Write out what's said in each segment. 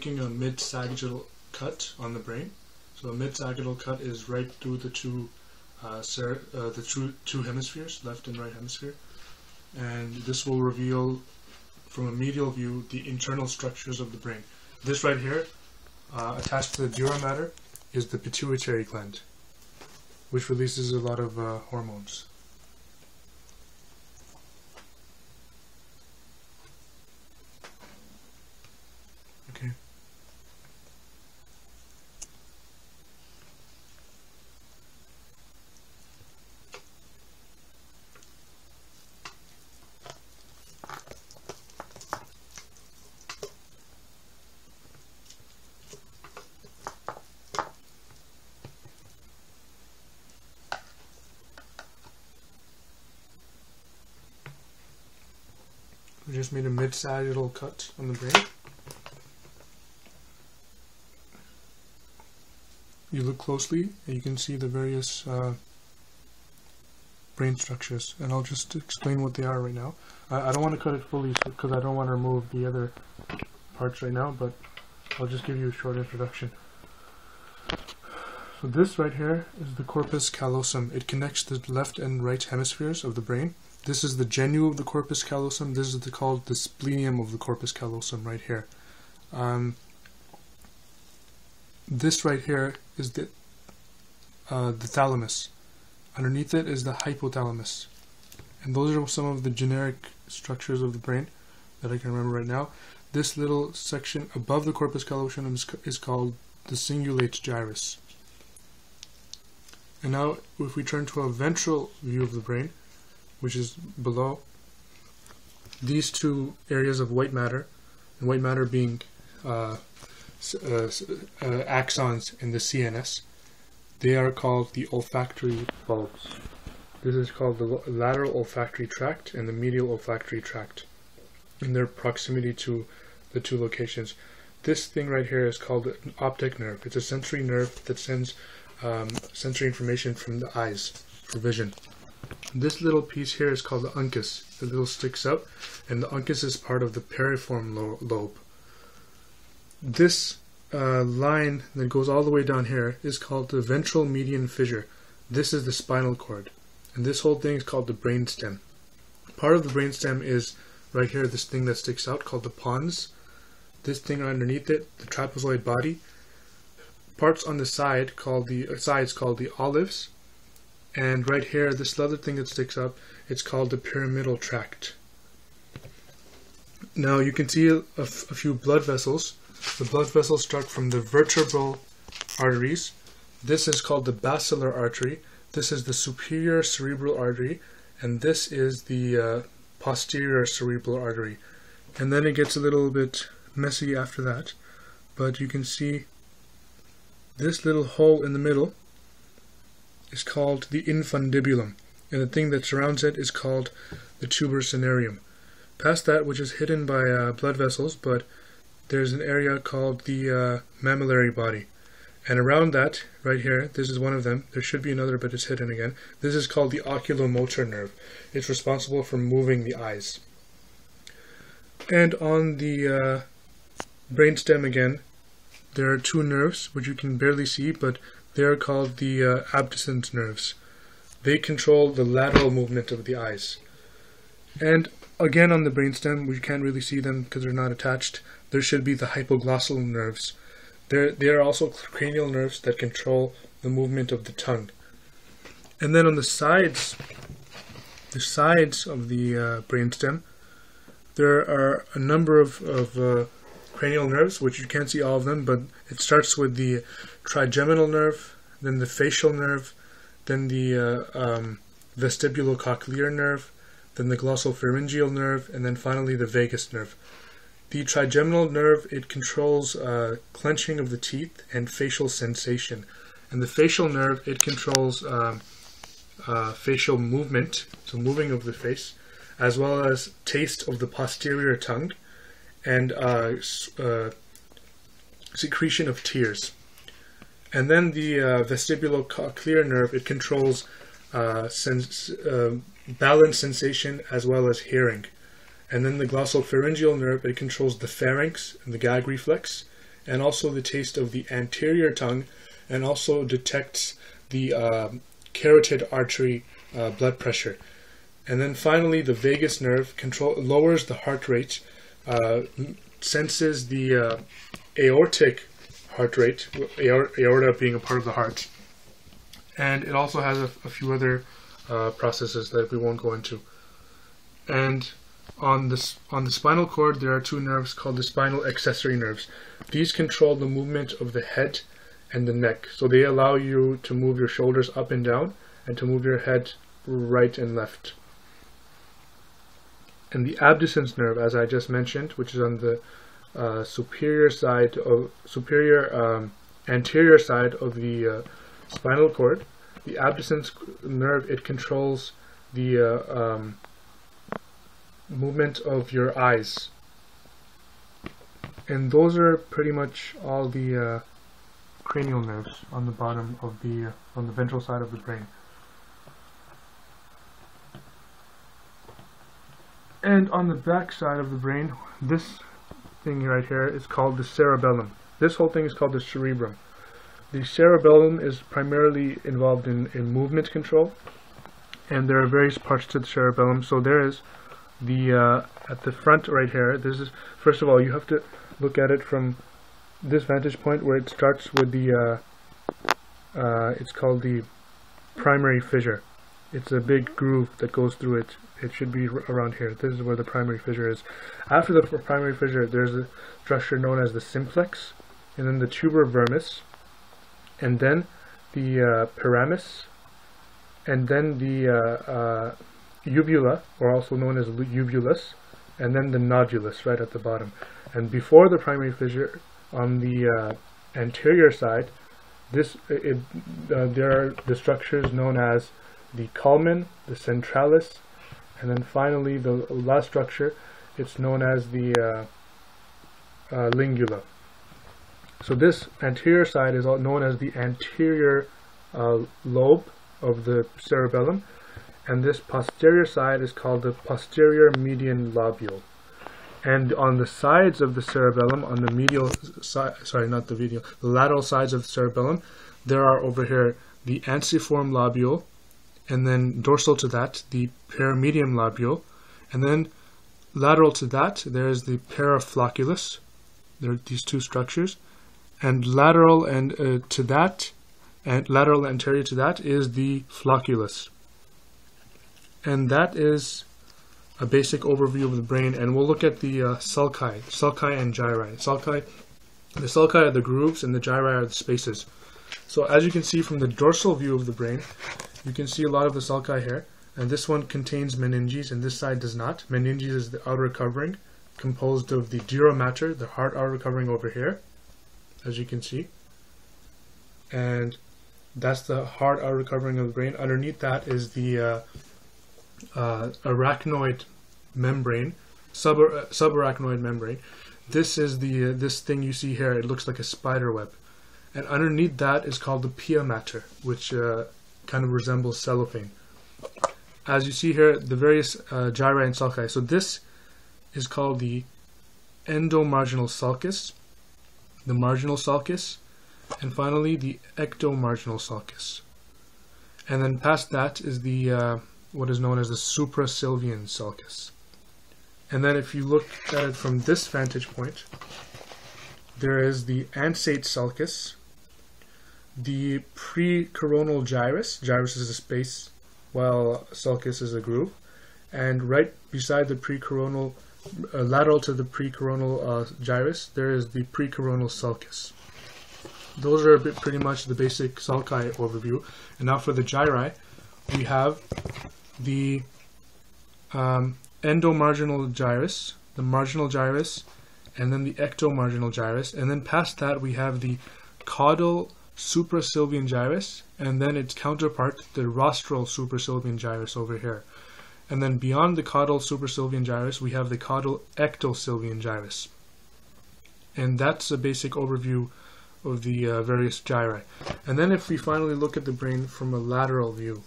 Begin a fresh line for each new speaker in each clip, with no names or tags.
making a mid-sagittal cut on the brain. So a mid-sagittal cut is right through the two hemispheres, left and right hemisphere, and this will reveal from a medial view the internal structures of the brain. This right here, attached to the dura mater, is the pituitary gland, which releases a lot of hormones. Okay. We just made a mid-sagittal cut on the brain. You look closely and you can see the various brain structures, and I'll just explain what they are right now. I don't want to cut it fully because I don't want to remove the other parts right now, but I'll just give you a short introduction. So this right here is the corpus callosum. It connects the left and right hemispheres of the brain. This is the genu of the corpus callosum. This is called the splenium of the corpus callosum right here. This right here is the thalamus. Underneath it is the hypothalamus. And those are some of the generic structures of the brain that I can remember right now. This little section above the corpus callosum is called the cingulate gyrus. And now if we turn to a ventral view of the brain, which is below, these two areas of white matter, and white matter being axons in the CNS, they are called the olfactory bulbs. This is called the lateral olfactory tract and the medial olfactory tract in their proximity to the two locations. This thing right here is called an optic nerve. It's a sensory nerve that sends sensory information from the eyes for vision. This little piece here is called the uncus. The little sticks out, and the uncus is part of the piriform lobe. This line that goes all the way down here is called the ventral median fissure. This is the spinal cord, and this whole thing is called the brainstem. Part of the brainstem is right here, this thing that sticks out called the pons. This thing underneath it, the trapezoid body. Parts on the side called the olives. And right here, this other thing that sticks up, it's called the pyramidal tract. Now you can see a few blood vessels. The blood vessels start from the vertebral arteries. This is called the basilar artery. This is the superior cerebral artery. And this is the posterior cerebral artery. And then it gets a little bit messy after that. But you can see this little hole in the middle is called the infundibulum, and the thing that surrounds it is called the tuber cinereum. Past that, which is hidden by blood vessels, but there's an area called the mammillary body, and around that, right here, this is one of them. There should be another, but it's hidden again. This is called the oculomotor nerve. It's responsible for moving the eyes. And on the brainstem again, there are two nerves, which you can barely see, but they are called the abducens nerves. They control the lateral movement of the eyes. And again on the brainstem, we can't really see them because they're not attached. There should be the hypoglossal nerves. They are also cranial nerves that control the movement of the tongue. And then on the sides of the brainstem, there are a number of cranial nerves, which you can't see all of them, but it starts with the trigeminal nerve, then the facial nerve, then the vestibulocochlear nerve, then the glossopharyngeal nerve, and then finally the vagus nerve. The trigeminal nerve, it controls clenching of the teeth and facial sensation. And the facial nerve, it controls facial movement, so moving of the face, as well as taste of the posterior tongue, and secretion of tears. And then the vestibulocochlear nerve, it controls balance sensation as well as hearing. And then the glossopharyngeal nerve, it controls the pharynx and the gag reflex, and also the taste of the anterior tongue, and also detects the carotid artery blood pressure. And then finally, the vagus nerve lowers the heart rate, senses the aortic heart rate, aorta being a part of the heart, and it also has a few other processes that we won't go into. And on the spinal cord, there are two nerves called the spinal accessory nerves. These control the movement of the head and the neck. So they allow you to move your shoulders up and down, and to move your head right and left. And the abducens nerve, as I just mentioned, which is on the anterior side of the spinal cord, the abducens nerve, it controls the movement of your eyes. And those are pretty much all the cranial nerves on the bottom of on the ventral side of the brain. And on the back side of the brain, this thing right here is called the cerebellum. This whole thing is called the cerebrum. The cerebellum is primarily involved in movement control, and there are various parts to the cerebellum. So there is the at the front right here. This is, first of all, you have to look at it from this vantage point, where it starts with the it's called the primary fissure. It's a big groove that goes through it. It should be around here. This is where the primary fissure is. After the primary fissure, there's a structure known as the simplex, and then the tuber vermis, and then the pyramis, and then the uvula, or also known as uvulus, and then the nodulus right at the bottom. And before the primary fissure, on the anterior side, there are the structures known as the culmen, the centralis, and then finally the last structure, it's known as the lingula. So this anterior side is known as the anterior lobe of the cerebellum, and this posterior side is called the posterior median lobule. And on the sides of the cerebellum, on the medial side, the lateral sides of the cerebellum, there are over here the ansiform lobule, and then dorsal to that, the perimedium lobule, and then lateral to that, there is the paraflocculus. There are these two structures, and lateral and to that, and lateral anterior to that is the flocculus. And that is a basic overview of the brain, and we'll look at the sulci and gyri. The sulci are the grooves, and the gyri are the spaces. So as you can see from the dorsal view of the brain, you can see a lot of the sulci here, and this one contains meninges, and this side does not. Meninges is the outer covering, composed of the dura mater, the heart outer covering over here, as you can see. And that's the heart outer covering of the brain. Underneath that is the arachnoid membrane, subarachnoid membrane. This is this thing you see here. It looks like a spider web, and underneath that is called the pia mater, which kind of resembles cellophane. As you see here, the various gyri and sulci. So this is called the endomarginal sulcus, the marginal sulcus, and finally the ectomarginal sulcus. And then past that is the what is known as the suprasylvian sulcus. And then if you look at it from this vantage point, there is the ansate sulcus, the precoronal gyrus. Gyrus is a space, while sulcus is a groove. And right beside the precoronal, lateral to the precoronal gyrus, there is the precoronal sulcus. Those are pretty much the basic sulci overview. And now for the gyri, we have the endomarginal gyrus, the marginal gyrus, and then the ectomarginal gyrus. And then past that, we have the caudal suprasylvian gyrus, and then its counterpart, the rostral suprasylvian gyrus over here. And then beyond the caudal suprasylvian gyrus, we have the caudal ectosylvian gyrus. And that's a basic overview of the various gyri. And then if we finally look at the brain from a lateral view,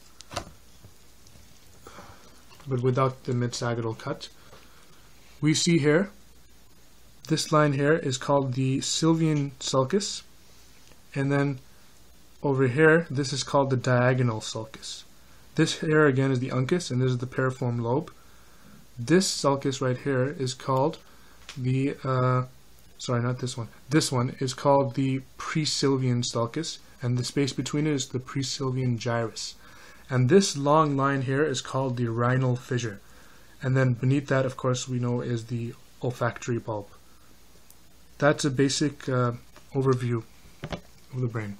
but without the mid-sagittal cut, we see here This line here is called the sylvian sulcus, and then over here, this is called the diagonal sulcus. This here again is the uncus, and this is the piriform lobe. This sulcus right here is called the, sorry, not this one. This one is called the presylvian sulcus, and the space between it is the presylvian gyrus. And this long line here is called the rhinal fissure. And then beneath that, of course, we know is the olfactory bulb. That's a basic overview of the brain.